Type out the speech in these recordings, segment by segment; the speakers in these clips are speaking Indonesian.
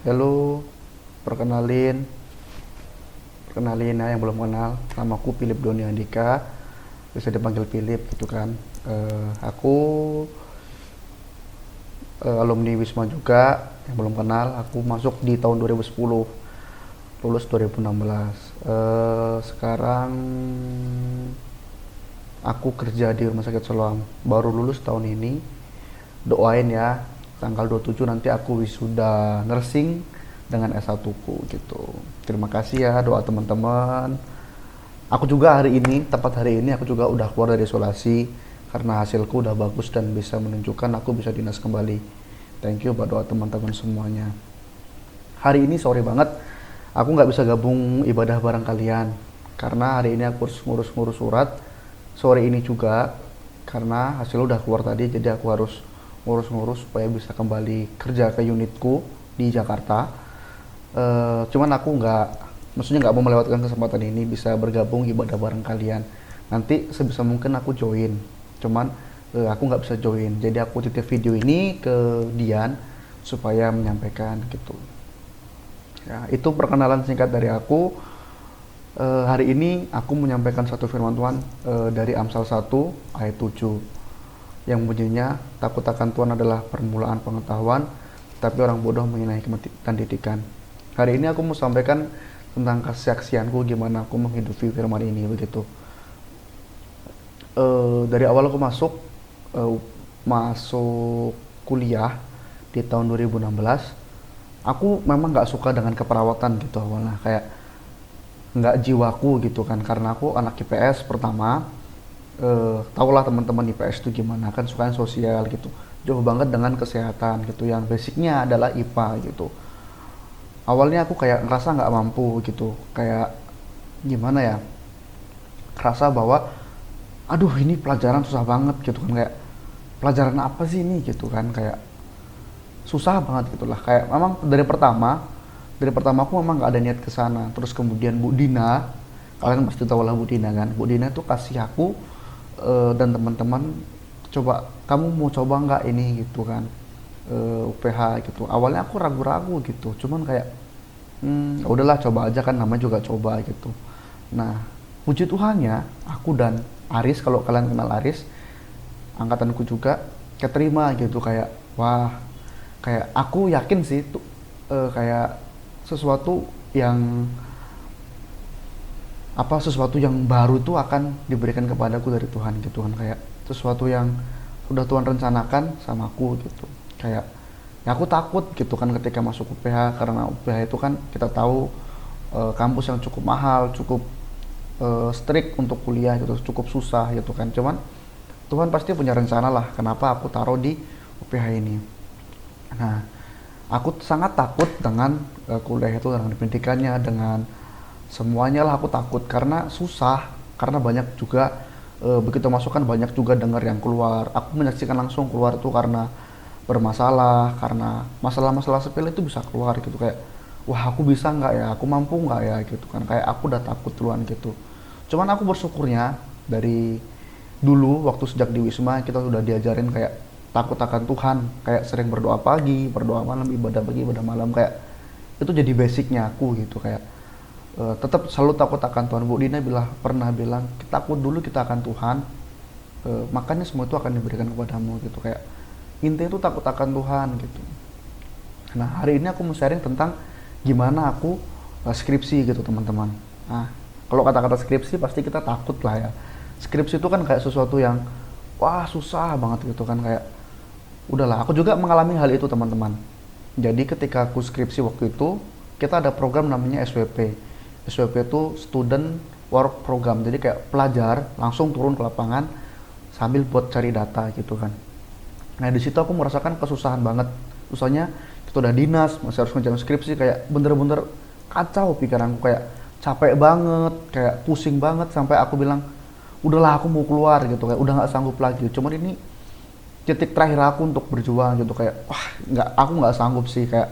Halo, perkenalin, perkenalin ya yang belum kenal, namaku Philip Doni Andika, bisa dipanggil Philip gitu kan. Aku alumni Wisma juga, yang belum kenal, aku masuk di tahun 2010, lulus 2016. Sekarang aku kerja di Rumah Sakit Siloam, baru lulus tahun ini. Doain ya, tanggal 27 nanti aku wisuda nursing dengan S1 ku gitu. Terima kasih ya doa teman-teman. Aku juga hari ini, tepat hari ini aku juga udah keluar dari isolasi karena hasilku udah bagus dan bisa menunjukkan aku bisa dinas kembali. Thank you buat doa teman-teman semuanya. Hari ini sore banget aku nggak bisa gabung ibadah bareng kalian karena hari ini aku harus ngurus-ngurus surat sore ini juga karena hasil udah keluar tadi, jadi aku harus ngurus-ngurus supaya bisa kembali kerja ke unitku di Jakarta. Cuman aku nggak, maksudnya nggak mau melewatkan kesempatan ini bisa bergabung ibadah bareng kalian. Nanti sebisa mungkin aku join, cuman aku nggak bisa join, jadi aku titip video ini ke Dian supaya menyampaikan gitu ya. Itu perkenalan singkat dari aku. Hari ini aku menyampaikan satu firman Tuhan dari Amsal 1 ayat 7 yang bunyinya, takut akan Tuhan adalah permulaan pengetahuan, tapi orang bodoh mengenai hikmat dan didikan. Hari ini aku mau sampaikan tentang kesaksianku gimana aku menghidupi firman ini begitu. Dari awal aku uh, masuk kuliah di tahun 2016, aku memang nggak suka dengan keperawatan gitu awalnya, kayak nggak jiwaku gitu kan, karena aku anak IPS pertama. Tahulah teman-teman IPS itu gimana kan, sukanya sosial gitu, jauh banget dengan kesehatan gitu yang basicnya adalah IPA gitu. Awalnya aku kayak ngerasa nggak mampu gitu, kayak gimana ya, kerasa bahwa aduh ini pelajaran susah banget gitu kan, kayak pelajaran apa sih ini gitu kan, kayak susah banget gitulah. Kayak memang dari pertama aku memang nggak ada niat ke sana. Terus kemudian Bu Dina, kalian pasti tahu lah Bu Dina kan, Bu Dina tuh kasih aku dan teman-teman, coba kamu mau coba nggak ini gitu kan, UPH gitu. Awalnya aku ragu-ragu gitu, cuman kayak udahlah coba aja kan, namanya juga coba gitu. Nah, puji Tuhannya aku dan Aris, kalau kalian kenal Aris, angkatanku juga, keterima gitu. Kayak wah, kayak aku yakin sih tuh, kayak sesuatu yang sesuatu yang baru tuh akan diberikan kepadaku dari Tuhan gitu kan, kayak sesuatu yang sudah Tuhan rencanakan sama aku gitu. Kayak ya aku takut gitu kan ketika masuk UPH, karena UPH itu kan kita tahu kampus yang cukup mahal, cukup strict untuk kuliah gitu, cukup susah gitu kan. Cuman Tuhan pasti punya rencana lah kenapa aku taruh di UPH ini. Nah, aku sangat takut dengan kuliah itu, dengan pendidikannya, dengan semuanya lah. Aku takut karena susah, karena banyak juga begitu masuk kan banyak juga dengar yang keluar. Aku menyaksikan langsung keluar tuh karena bermasalah, karena masalah-masalah sepele itu bisa keluar gitu. Kayak wah, aku bisa nggak ya, aku mampu nggak ya gitu kan, kayak aku udah takut duluan gitu. Cuman aku bersyukurnya dari dulu waktu sejak di Wisma kita sudah diajarin kayak takut akan Tuhan, kayak sering berdoa pagi, berdoa malam, ibadah pagi, ibadah malam, kayak itu jadi basicnya aku gitu. Kayak tetap selalu takut akan Tuhan. Bu Dina pernah bilang, kita takut dulu kita akan Tuhan, makanya semua itu akan diberikan kepadamu gitu. Kayak intinya itu takut akan Tuhan gitu. Nah, hari ini aku mau sharing tentang gimana aku skripsi gitu teman-teman. Nah, kalau kata-kata skripsi pasti kita takut lah ya. Skripsi itu kan kayak sesuatu yang wah susah banget gitu kan, kayak udahlah. Aku juga mengalami hal itu teman-teman. Jadi ketika aku skripsi waktu itu, kita ada program namanya SWP. SWP itu Student Work Program, jadi kayak pelajar langsung turun ke lapangan sambil buat cari data gitu kan. Nah, di situ aku merasakan kesusahan banget. Susahnya kita udah dinas, masih harus ngerjain skripsi, kayak bener-bener kacau pikiranku, kayak capek banget, kayak pusing banget, sampai aku bilang, udahlah aku mau keluar gitu, kayak udah nggak sanggup lagi. Cuman ini titik terakhir aku untuk berjuang gitu, kayak wah nggak, aku nggak sanggup sih, kayak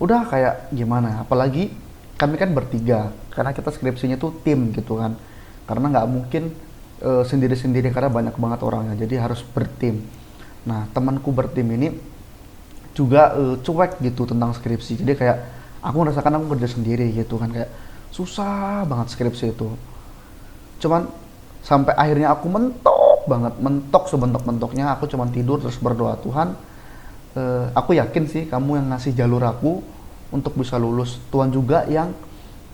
udah kayak gimana. Apalagi kami kan bertiga, karena kita skripsinya tuh tim gitu kan, karena nggak mungkin sendiri-sendiri karena banyak banget orangnya, jadi harus bertim. Nah, temanku bertim ini juga cuek gitu tentang skripsi. Jadi kayak aku merasakan aku kerja sendiri gitu kan, kayak susah banget skripsi itu. Cuman sampai akhirnya aku mentok banget, mentok sebentok-bentoknya. Aku cuman tidur terus berdoa, Tuhan, aku yakin sih kamu yang ngasih jalur aku untuk bisa lulus. Tuhan juga yang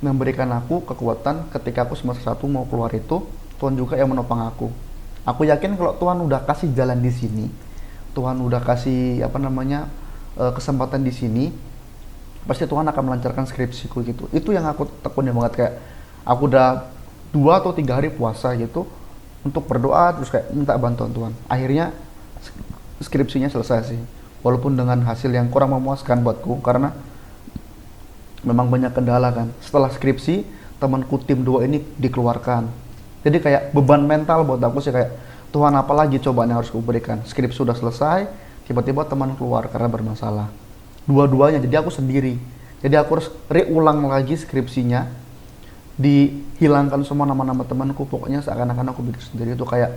memberikan aku kekuatan ketika aku semester 1 mau keluar itu. Tuhan juga yang menopang aku. Aku yakin kalau Tuhan udah kasih jalan di sini, Tuhan udah kasih apa namanya kesempatan di sini, pasti Tuhan akan melancarkan skripsiku gitu. Itu yang aku tekunin banget, kayak aku udah 2 atau 3 hari puasa gitu untuk berdoa terus kayak minta bantuan Tuhan. Akhirnya skripsinya selesai sih, walaupun dengan hasil yang kurang memuaskan buatku karena memang banyak kendala kan. Setelah skripsi temanku tim 2 ini dikeluarkan, jadi kayak beban mental buat aku sih, kayak Tuhan apalagi cobaan yang harus kuberikan. Skripsi sudah selesai, tiba-tiba teman keluar karena bermasalah dua-duanya, jadi aku sendiri. Jadi aku harus reulang lagi skripsinya, dihilangkan semua nama-nama temanku, pokoknya seakan-akan aku bikin sendiri. Itu kayak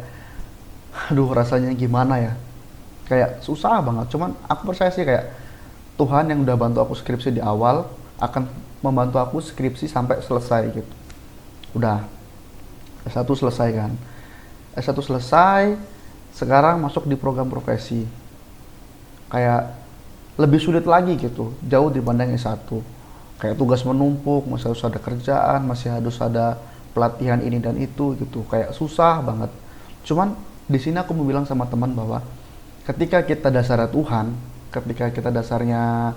aduh rasanya gimana ya, kayak susah banget. Cuman aku percaya sih kayak Tuhan yang udah bantu aku skripsi di awal akan membantu aku skripsi sampai selesai gitu. Udah S1 selesai kan, S1 selesai, sekarang masuk di program profesi. Kayak lebih sulit lagi gitu, jauh dibanding S1. Kayak tugas menumpuk, masih harus ada kerjaan, masih harus ada pelatihan ini dan itu gitu. Kayak susah banget. Cuman di sini aku mau bilang sama teman bahwa ketika kita dasarnya Tuhan, ketika kita dasarnya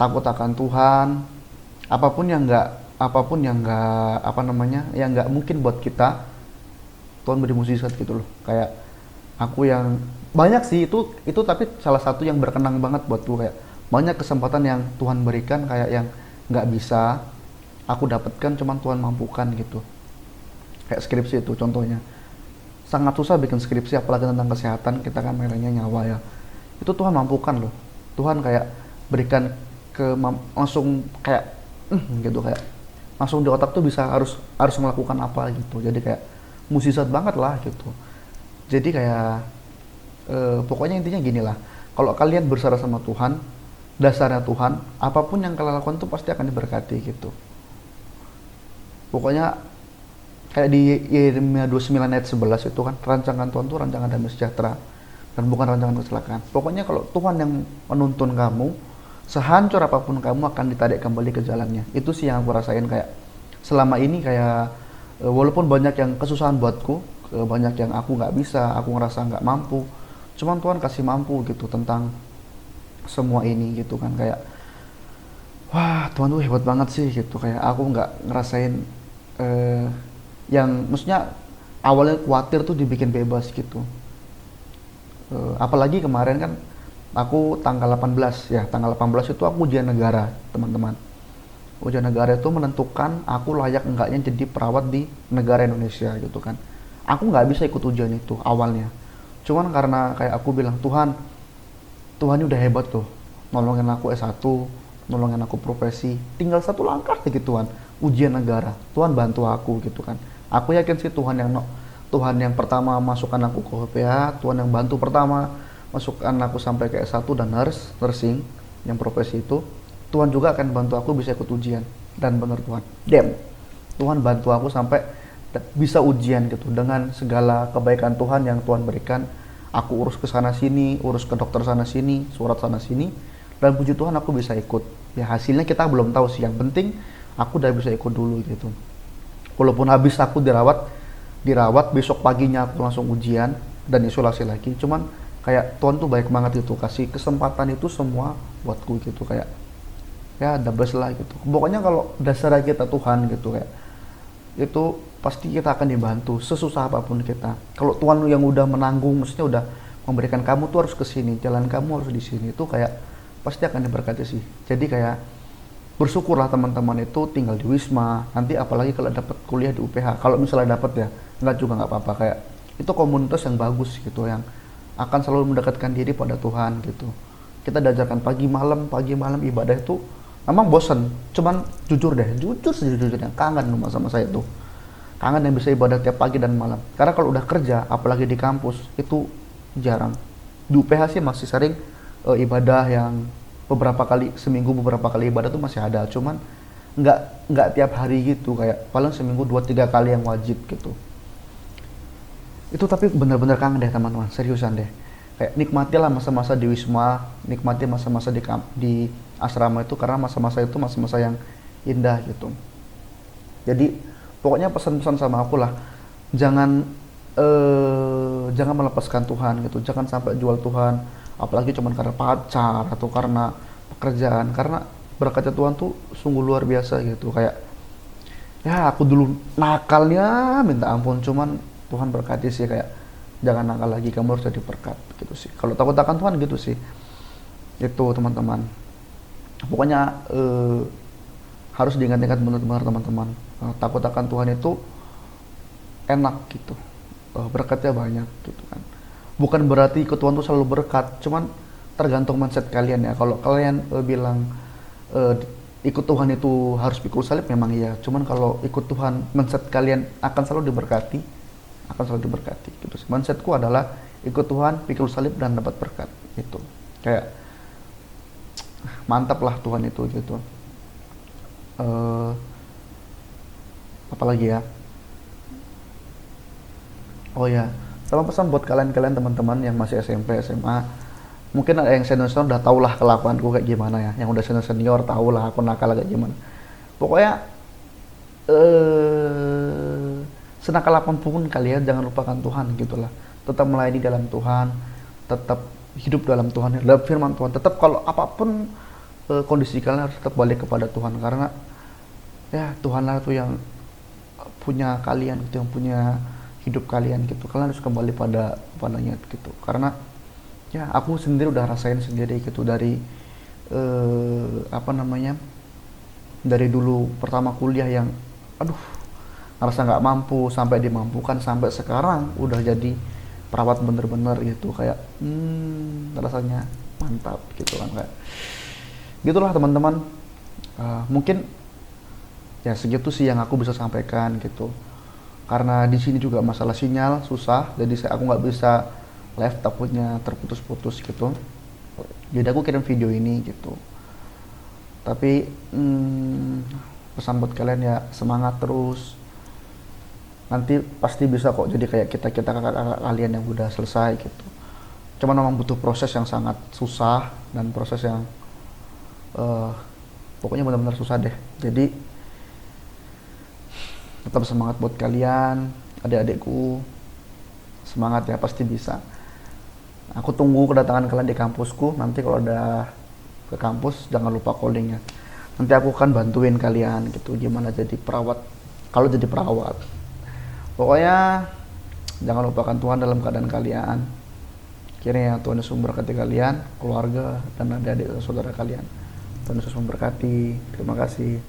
takut akan Tuhan, apapun yang nggak apa namanya, yang nggak mungkin buat kita, Tuhan beri mukjizat gitu loh. Kayak aku yang banyak sih itu tapi salah satu yang berkenang banget buatku, kayak banyak kesempatan yang Tuhan berikan kayak yang nggak bisa aku dapatkan, cuman Tuhan mampukan gitu. Kayak skripsi itu contohnya, sangat susah bikin skripsi apalagi tentang kesehatan, kita kan mainnya nyawa ya. Itu Tuhan mampukan loh. Tuhan kayak berikan langsung kayak gitu, kayak langsung di otak tuh bisa harus melakukan apa gitu. Jadi kayak mukjizat banget lah gitu. Jadi kayak pokoknya intinya gini lah, kalau kalian bersama sama Tuhan, dasarnya Tuhan, apapun yang kalian lakukan tuh pasti akan diberkati gitu. Pokoknya kayak di Yeremia 29 ayat 11 itu kan, rancangan Tuhan tuh rancangan damai sejahtera dan bukan rancangan kecelakaan. Pokoknya kalau Tuhan yang menuntun kamu, sehancur apapun kamu akan ditarik kembali ke jalannya. Itu sih yang aku rasain, kayak selama ini kayak walaupun banyak yang kesusahan buatku, banyak yang aku nggak bisa, aku ngerasa nggak mampu, cuman Tuhan kasih mampu gitu tentang semua ini gitu kan. Kayak wah, Tuhan tuh hebat banget sih gitu. Kayak aku nggak ngerasain yang maksudnya awalnya khawatir tuh dibikin bebas gitu. Apalagi kemarin kan aku tanggal 18 ya, tanggal 18 itu aku ujian negara teman-teman. Ujian negara itu menentukan aku layak enggaknya jadi perawat di negara Indonesia gitu kan. Aku nggak bisa ikut ujian itu awalnya, cuman karena kayak aku bilang, Tuhan ini udah hebat tuh, nolongin aku S1, nolongin aku profesi, tinggal satu langkah lagi Tuhan, ujian negara, Tuhan bantu aku gitu kan. Aku yakin sih Tuhan yang pertama masukkan aku ke HPH, Tuhan yang bantu pertama masukkan aku sampai ke S1 dan nursing yang profesi itu, Tuhan juga akan bantu aku bisa ikut ujian. Dan benar Tuhan bantu aku sampai bisa ujian gitu, dengan segala kebaikan Tuhan yang Tuhan berikan. Aku urus ke sana sini, urus ke dokter sana sini, surat sana sini, dan puji Tuhan aku bisa ikut. Ya hasilnya kita belum tahu sih, yang penting aku udah bisa ikut dulu gitu. Walaupun habis aku dirawat besok paginya aku langsung ujian dan isolasi lagi, cuman kayak Tuhan tuh baik banget gitu, kasih kesempatan itu semua buatku gitu. Kayak ya the best lah gitu. Pokoknya kalau dasarnya kita Tuhan gitu, kayak itu pasti kita akan dibantu sesusah apapun kita. Kalau Tuhan yang udah menanggung, maksudnya udah memberikan kamu tuh harus ke sini, jalan kamu harus di sini, itu kayak pasti akan diberkati sih. Jadi kayak bersyukurlah teman-teman itu tinggal di Wisma, nanti apalagi kalau dapat kuliah di UPH. Kalau misalnya dapat ya, enggak juga nggak apa-apa, kayak itu komunitas yang bagus gitu, yang akan selalu mendekatkan diri pada Tuhan gitu. Kita diajarkan pagi malam ibadah itu memang bosen, cuman jujur sejujurnya kangen sama saya tuh, kangen yang bisa ibadah tiap pagi dan malam. Karena kalau udah kerja, apalagi di kampus, itu jarang. Di UPH sih masih sering ibadah yang beberapa kali seminggu beberapa kali ibadah tuh masih ada, cuman nggak tiap hari gitu, kayak paling seminggu 2-3 kali yang wajib gitu. Itu tapi bener-bener kangen deh teman-teman, seriusan deh. Kayak nikmatilah masa-masa di Wisma, nikmati masa-masa di asrama itu, karena masa-masa itu masa-masa yang indah gitu. Jadi pokoknya pesan-pesan sama aku lah, jangan jangan melepaskan Tuhan gitu, jangan sampai jual Tuhan, apalagi cuma karena pacar atau karena pekerjaan, karena berkatnya Tuhan tuh sungguh luar biasa gitu. Kayak ya aku dulu nakalnya minta ampun, cuman Tuhan berkati sih, kayak jangan nakal lagi, kamu harus jadi berkat gitu sih. Kalau takut akan Tuhan gitu sih, itu teman-teman. Pokoknya harus diingat-ingat benar-benar teman-teman. Takut akan Tuhan itu enak gitu, berkatnya banyak gitu kan. Bukan berarti ikut Tuhan tuh selalu berkat, cuman tergantung mindset kalian ya. Kalau kalian bilang ikut Tuhan itu harus pikul salib, memang iya. Cuman kalau ikut Tuhan, mindset kalian akan selalu diberkati, akan selalu diberkati gitu. Mindsetku adalah ikut Tuhan, pikul salib dan dapat berkat gitu. Kayak mantap lah Tuhan itu gitu. Apalagi ya, oh ya, sama pesan buat kalian teman-teman yang masih SMP SMA, mungkin ada yang senior udah tau lah kelakuanku kayak gimana ya, yang udah senior tau lah aku nakal kayak gimana. Pokoknya senakal apapun kalian, jangan lupakan Tuhan gitulah. Tetap melayani dalam Tuhan, tetap hidup dalam Tuhan, dalam firman Tuhan. Tetap kalau apapun kondisi kalian, harus tetap balik kepada Tuhan, karena ya Tuhanlah tuh yang punya kalian gitu, yang punya hidup kalian gitu. Kalian harus kembali padanya gitu, karena ya aku sendiri udah rasain sendiri gitu, dari dari dulu pertama kuliah yang aduh ngerasa nggak mampu, sampai dimampukan, sampai sekarang udah jadi perawat bener-bener gitu. Kayak rasanya mantap gitu kan, kayak gitulah teman-teman. Mungkin ya segitu sih yang aku bisa sampaikan gitu, karena di sini juga masalah sinyal susah, jadi aku nggak bisa live, takutnya terputus-putus gitu, jadi aku kirim video ini gitu. Tapi pesan buat kalian ya, semangat terus, nanti pasti bisa kok jadi kayak kita kakak-kakak kalian yang udah selesai gitu. Cuman memang butuh proses yang sangat susah, dan proses yang pokoknya benar-benar susah deh. Jadi tetap semangat buat kalian, adik-adikku, semangat ya, pasti bisa. Aku tunggu kedatangan kalian di kampusku. Nanti kalau udah ke kampus jangan lupa calling ya, nanti aku akan bantuin kalian gitu gimana jadi perawat, kalau jadi perawat. Pokoknya jangan lupakan Tuhan dalam keadaan kalian. Kiranya Tuhan Yesus memberkati kalian, keluarga, dan adik-adik saudara kalian. Tuhan Yesus memberkati. Terima kasih.